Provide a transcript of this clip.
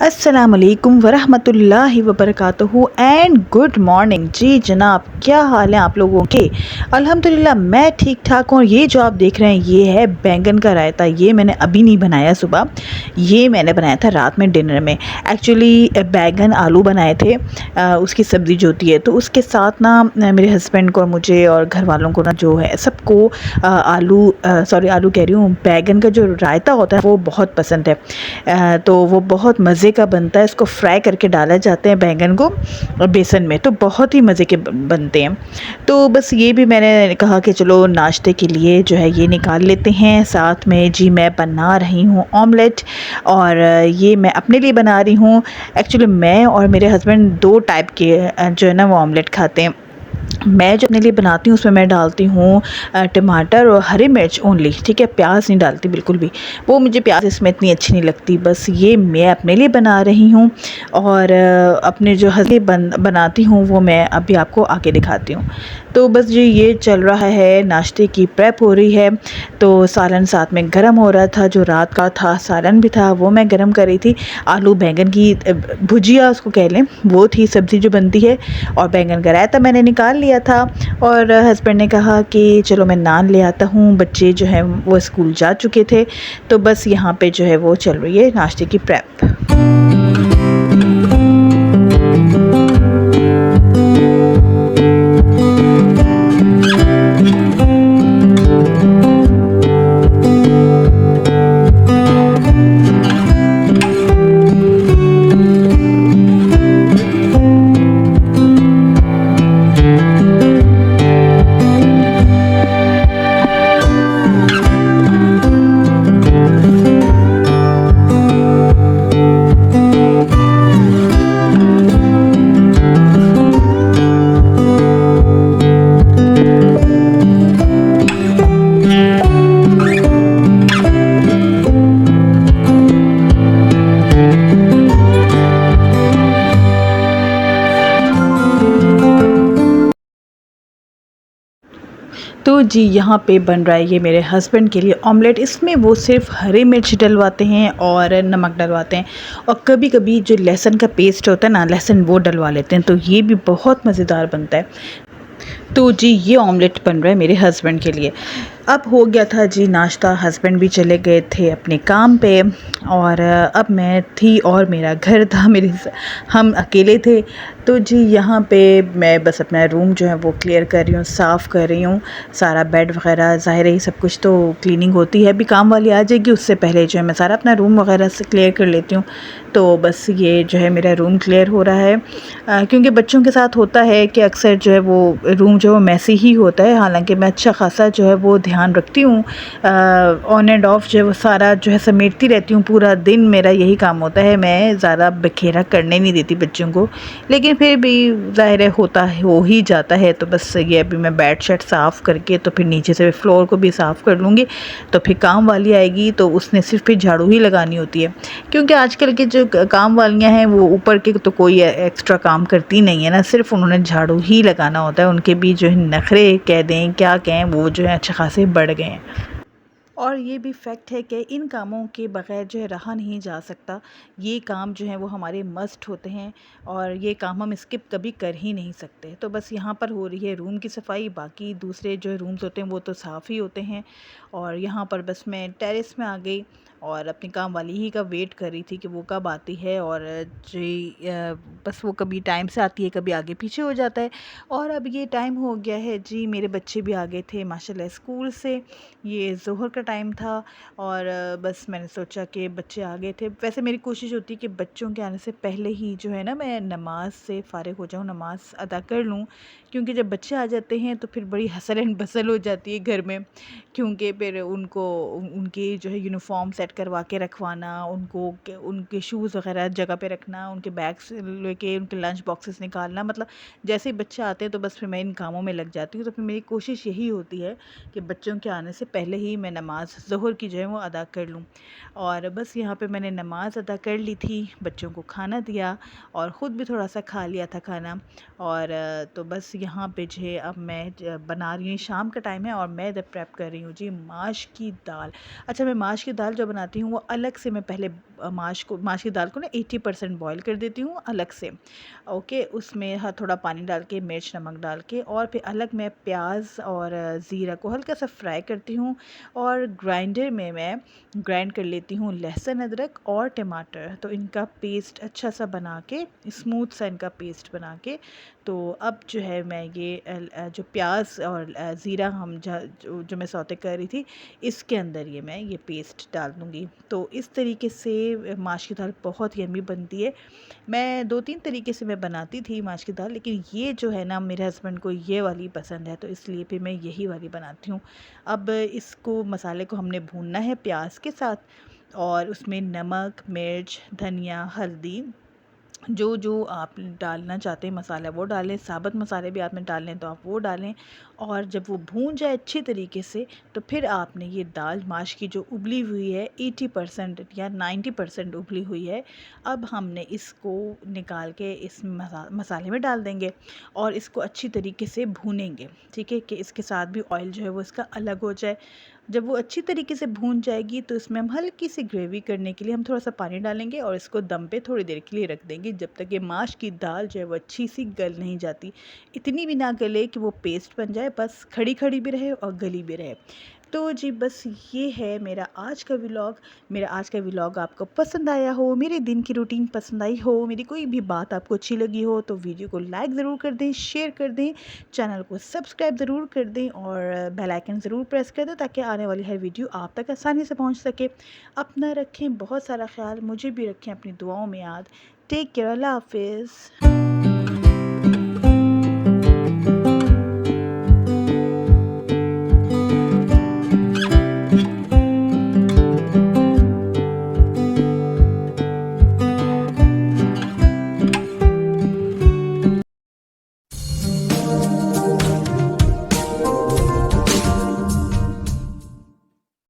अस्सलामुअलैकुम वरहमतुल्लाहि वबरकातुहू and good morning जी जनाब, क्या हाल है आप लोगों के। अल्हम्दुलिल्लाह मैं ठीक ठाक हूँ। ये जो आप देख रहे हैं ये है बैंगन का रायता। ये मैंने अभी नहीं बनाया सुबह, ये मैंने बनाया था रात में डिनर में। एक्चुअली बैंगन आलू बनाए थे, उसकी सब्ज़ी जो होती है तो उसके साथ ना मेरे हस्बैंड को और मुझे और घर वालों को ना जो है सबको आलू कह रही हूँ, बैंगन का जो रायता होता है वो बहुत पसंद है। तो वो बहुत मज़े का बनता है। इसको फ्राई करके डाला जाते हैं बैंगन को बेसन में, तो बहुत ही मज़े के बनते हैं। तो बस ये भी मैंने कहा कि चलो नाश्ते के लिए जो है ये निकाल लेते हैं। साथ में जी मैं बना रही हूँ ऑमलेट, और ये मैं अपने लिए बना रही हूँ। एक्चुअली मैं और मेरे हस्बैंड दो टाइप के जो है ना वो ऑमलेट खाते हैं। मैं जो अपने लिए बनाती हूँ उसमें मैं डालती हूँ टमाटर और हरी मिर्च ओनली, ठीक है, प्याज नहीं डालती बिल्कुल भी। वो मुझे प्याज इसमें इतनी अच्छी नहीं लगती। बस ये मैं अपने लिए बना रही हूँ, और अपने जो हस्बैंड बनाती हूँ वो मैं अभी आपको आके दिखाती हूँ। तो बस जी ये चल रहा है, नाश्ते की प्रेप हो रही है। तो सालन साथ में गरम हो रहा था, जो रात का था सालन भी था वो मैं गरम कर रही थी। आलू बैंगन की भुजिया उसको कह लें, वो थी सब्ज़ी जो बनती है। और बैंगन का रायता मैंने निकाल लिया था, और हस्बैंड ने कहा कि चलो मैं नान ले आता हूँ। बच्चे जो हैं वो स्कूल जा चुके थे, तो बस यहाँ पे जो है वो चल रही है नाश्ते की प्रेप। तो जी यहाँ पे बन रहा है ये मेरे हस्बैंड के लिए ऑमलेट। इसमें वो सिर्फ हरी मिर्च डलवाते हैं और नमक डलवाते हैं, और कभी कभी जो लहसुन का पेस्ट होता है ना, लहसुन वो डलवा लेते हैं, तो ये भी बहुत मज़ेदार बनता है। तो जी ये ऑमलेट बन रहा है मेरे हस्बैंड के लिए। अब हो गया था जी नाश्ता, हस्बैंड भी चले गए थे अपने काम पे, और अब मैं थी और मेरा घर था, हम अकेले थे। तो जी यहाँ पे मैं बस अपना रूम जो है वो क्लियर कर रही हूँ, साफ़ कर रही हूँ। सारा बेड वगैरह, ज़ाहिर है ये सब कुछ तो क्लीनिंग होती है, अभी काम वाली आ जाएगी उससे पहले जो है मैं सारा अपना रूम वगैरह से क्लियर कर लेती हूँ। तो बस ये जो है मेरा रूम क्लियर हो रहा है, क्योंकि बच्चों के साथ होता है कि अक्सर जो है वो रूम जो है मैसी ही होता है। हालांकि मैं अच्छा खासा जो है वो ध्यान रखती हूँ, ऑन एंड ऑफ जो है वो सारा जो है समेटती रहती हूँ। पूरा दिन मेरा यही काम होता है, मैं ज़्यादा बिखेरा करने नहीं देती बच्चों को, लेकिन फिर भी ज़ाहिर है होता है, हो ही जाता है। तो बस ये अभी मैं बेड शीट साफ़ करके तो फिर नीचे से फ्लोर को भी साफ़ कर लूँगी। तो फिर काम वाली आएगी तो उसने सिर्फ फिर झाड़ू ही लगानी होती है, क्योंकि आजकल के जो काम वालियाँ हैं वो ऊपर के तो कोई एक्स्ट्रा काम करती नहीं है ना, सिर्फ उन्होंने झाड़ू ही लगाना होता है। उनके भी जो है नखरे कह दें क्या कहें, वो जो है अच्छे खासे बढ़ गए हैं। और ये भी फैक्ट है कि इन कामों के बगैर जो है रहा नहीं जा सकता। ये काम जो है वो हमारे मस्ट होते हैं, और ये काम हम स्किप कभी कर ही नहीं सकते। तो बस यहाँ पर हो रही है रूम की सफाई, बाकी दूसरे जो रूम्स होते हैं वो तो साफ़ ही होते हैं। और यहाँ पर बस मैं टेरेस में आ गई और अपनी काम वाली ही का वेट कर रही थी कि वो कब आती है। और जी बस वो कभी टाइम से आती है, कभी आगे पीछे हो जाता है। और अब ये टाइम हो गया है जी, मेरे बच्चे भी आ गए थे माशाल्लाह स्कूल से। ये ज़ोहर का टाइम था, और बस मैंने सोचा कि बच्चे आ गए थे। वैसे मेरी कोशिश होती है कि बच्चों के आने से पहले ही जो है ना मैं नमाज से फ़ारिग हो जाऊँ, नमाज अदा कर लूँ, क्योंकि जब बच्चे आ जाते हैं तो फिर बड़ी हसल एंड बसल हो जाती है घर में। क्योंकि फिर उनको उनके जो है यूनिफॉर्म सेट करवा के रखवाना, उनके शूज़ वगैरह जगह पे रखना, उनके बैग्स लेके उनके लंच बॉक्सेस निकालना, मतलब जैसे ही बच्चे आते हैं तो बस फिर मैं इन कामों में लग जाती हूँ। तो फिर मेरी कोशिश यही होती है कि बच्चों के आने से पहले ही मैं नमाज़ ज़ोहर की जो है वो अदा कर लूँ। और बस यहाँ पे मैंने नमाज़ अदा कर ली थी, बच्चों को खाना दिया और ख़ुद भी थोड़ा सा खा लिया था खाना। और तो बस यहाँ पे जो है अब मैं बना रही हूँ, शाम का टाइम है और मैं इधर प्रेप कर रही हूँ जी माश की दाल। अच्छा, मैं माश की दाल जो बनाती हूँ वो अलग से मैं पहले माश की दाल को ना 80% बॉईल कर देती हूँ अलग से। ओके, उसमें थोड़ा पानी डाल के, मिर्च नमक डाल के, और फिर अलग मैं प्याज और ज़ीरा को हल्का सा फ्राई करती हूँ, और ग्राइंडर में मैं ग्राइंड कर लेती हूँ लहसुन अदरक और टमाटर। तो इनका पेस्ट अच्छा सा बना के, स्मूथ सा इनका पेस्ट बना के, तो अब जो है मैं ये जो प्याज और ज़ीरा जो मैं सौते कर रही थी, इसके अंदर मैं ये पेस्ट डाल दूँगी। तो इस तरीके से माश की दाल बहुत यम्मी बनती है। मैं 2-3 तरीके से मैं बनाती थी माश की दाल, लेकिन ये जो है ना, मेरे हस्बैंड को ये वाली पसंद है, तो इसलिए फिर मैं यही वाली बनाती हूँ। अब इसको, मसाले को हमने भूनना है प्याज के साथ, और उसमें नमक, मिर्च, धनिया, हल्दी, जो जो आप डालना चाहते हैं मसाला वो डालें। साबुत मसाले भी आपने डालने हैं तो आप वो डालें, और जब वो भून जाए अच्छी तरीके से, तो फिर आपने ये दाल माश की जो उबली हुई है 80% या 90% उबली हुई है, अब हमने इसको निकाल के इस मसाले में डाल देंगे, और इसको अच्छी तरीके से भूनेंगे। ठीक है, कि इसके साथ भी ऑयल जो है वो इसका अलग हो जाए। जब वो अच्छी तरीके से भून जाएगी, तो इसमें हम हल्की सी ग्रेवी करने के लिए हम थोड़ा सा पानी डालेंगे, और इसको दम पे थोड़ी देर के लिए रख देंगे, जब तक ये माश की दाल जो है वो अच्छी सी गल नहीं जाती। इतनी भी ना गले कि वो पेस्ट बन जाए, बस खड़ी खड़ी भी रहे और गली भी रहे। तो जी बस ये है मेरा आज का व्लॉग। मेरा आज का व्लॉग आपको पसंद आया हो, मेरे दिन की रूटीन पसंद आई हो, मेरी कोई भी बात आपको अच्छी लगी हो, तो वीडियो को लाइक ज़रूर कर दें, शेयर कर दें, चैनल को सब्सक्राइब ज़रूर कर दें, और बेल आइकन ज़रूर प्रेस कर दें, ताकि आने वाली हर वीडियो आप तक आसानी से पहुंच सके। अपना रखें बहुत सारा ख्याल, मुझे भी रखें अपनी दुआओं में याद। टेक केयर, अल्लाह हाफिज़।